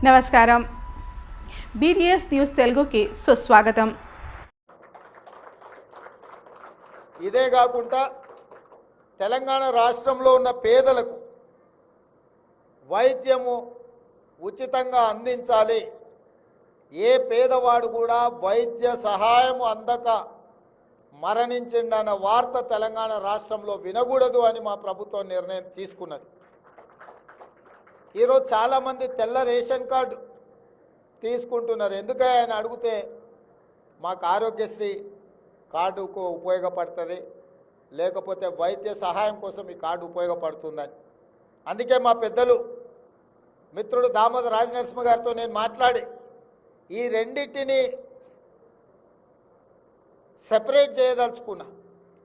నమస్కారం. BDS news తెలుగుకి సుస్వాగతం. ఇదే కాకుండా తెలంగాణ రాష్ట్రంలో ఉన్న పేదలకు వైద్యము ఉచితంగా అందించాలి. ఏ పేదవాడు కూడా వైద్య సహాయం అందక మరణించిందన్న వార్త తెలంగాణ రాష్ట్రంలో వినకూడదు అని మా ప్రభుత్వం నిర్ణయం తీసుకున్నది. ఈరోజు చాలామంది తెల్ల రేషన్ కార్డు తీసుకుంటున్నారు. ఎందుకని ఆయన అడిగితే మాకు ఆరోగ్యశ్రీ కార్డుకు ఉపయోగపడుతుంది, లేకపోతే వైద్య సహాయం కోసం ఈ కార్డు ఉపయోగపడుతుందని. అందుకే మా పెద్దలు మిత్రుడు దామోదర్ రాజనరసింహ గారితో నేను మాట్లాడి ఈ రెండింటిని సెపరేట్ చేయదలుచుకున్నా.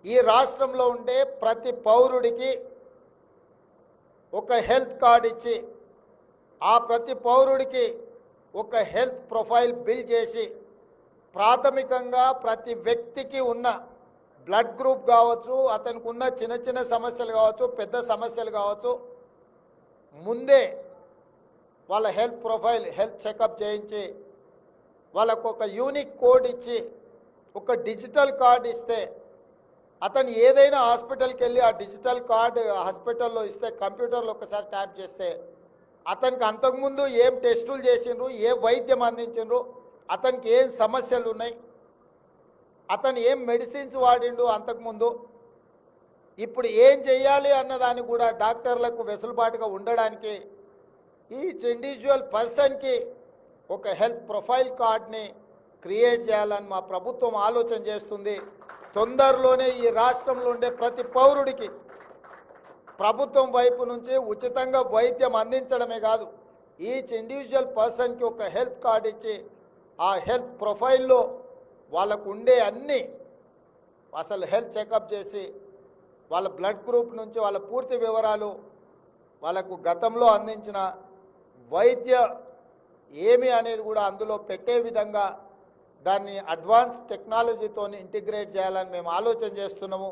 ఈ రాష్ట్రంలో ఉండే ప్రతి పౌరుడికి ఒక హెల్త్ కార్డు ఇచ్చి ఆ ప్రతి పౌరుడికి ఒక హెల్త్ ప్రొఫైల్ బిల్డ్ చేసి ప్రాథమికంగా ప్రతి వ్యక్తికి ఉన్న బ్లడ్ గ్రూప్ కావచ్చు, అతనికి ఉన్న చిన్న చిన్న సమస్యలు కావచ్చు, పెద్ద సమస్యలు కావచ్చు, ముందే వాళ్ళ హెల్త్ ప్రొఫైల్ హెల్త్ చెకప్ చేయించి వాళ్ళకు ఒక యూనిక్ కోడ్ ఇచ్చి ఒక డిజిటల్ కార్డు ఇస్తే అతను ఏదైనా హాస్పిటల్కి వెళ్ళి ఆ డిజిటల్ కార్డు హాస్పిటల్లో ఇస్తే కంప్యూటర్లో ఒకసారి ట్యాప్ చేస్తే అతనికి అంతకుముందు ఏం టెస్టులు చేసిండ్రు, ఏ వైద్యం అందించిండ్రు, అతనికి ఏం సమస్యలు ఉన్నాయి, అతను ఏం మెడిసిన్స్ వాడిండు అంతకుముందు, ఇప్పుడు ఏం చెయ్యాలి అన్నదాన్ని కూడా డాక్టర్లకు వెసులుబాటుగా ఉండడానికి ఈచ్ ఇండివిజువల్ పర్సన్కి ఒక హెల్త్ ప్రొఫైల్ కార్డ్ని క్రియేట్ చేయాలని మా ప్రభుత్వం ఆలోచన చేస్తుంది. తొందరలోనే ఈ రాష్ట్రంలో ఉండే ప్రతి పౌరుడికి ప్రభుత్వం వైపు నుంచి ఉచితంగా వైద్యం అందించడమే కాదు, ఈచ్ ఇండివిజువల్ పర్సన్కి ఒక హెల్త్ కార్డ్ ఇచ్చి ఆ హెల్త్ ప్రొఫైల్లో వాళ్ళకు ఉండే అన్ని అసలు హెల్త్ చెకప్ చేసి వాళ్ళ బ్లడ్ గ్రూప్ నుంచి వాళ్ళ పూర్తి వివరాలు, వాళ్ళకు గతంలో అందించిన వైద్య ఏమి అనేది కూడా అందులో పెట్టే విధంగా దాన్ని అడ్వాన్స్ టెక్నాలజీతో ఇంటిగ్రేట్ చేయాలని మేము ఆలోచన చేస్తున్నాము.